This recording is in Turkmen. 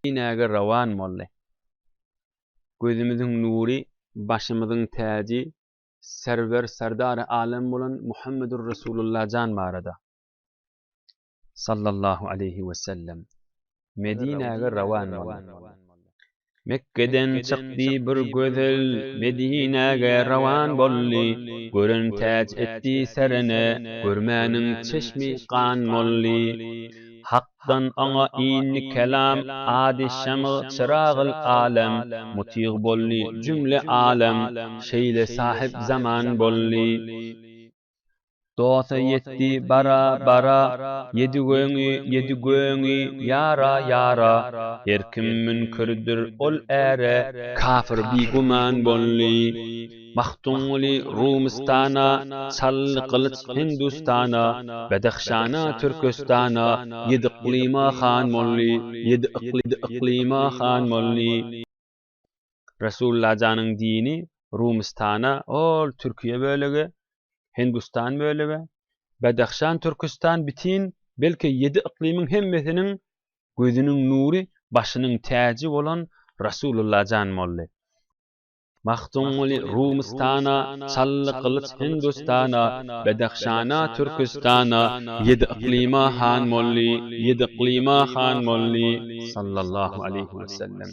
Medine'ye revan molly. Gözümüzün nuri, başımızın taji, server serdar alem bolan Muhammedur Resulullah can marada. Sallallahu aleyhi ve sellem. Medine'ye revan molly. Mekke'den çıktı bir gözel, Medine'ye revan bolli. Görün tac etti serine, görmenin çeşmi kan molli. Hakdan ana inni kelam, adi şamı çırağıl alem. Mutiğ bolli cümle alem, şeyle sahip zaman bolli. Dosa yetti bara bara, yedi göğü, yara yara. Erkim münkirdür ol ere, kafir bi guman bolli. Mahtumuli Rumistana, Çallı Kılıç Hindustana, Bedekhşana Türkistana, yedi iqlima khan molli, yedi iqlima khan molli. Resulullah canın dini Rumistana, ol Türkiye bölegi, Hindistan bölegi, Bedekhşan Türkistan bitin, belki yedi iqlimin hemmesinin gözünün nuri, başının taji olan Resulullah can molli. Mahtumuli Rumistana, Çallı Kılıç Hindustana, Bedekhşana Türkistana, yedi iqlima khan molli, yedi iqlima khan molli, sallallahu aleyhi ve sellem.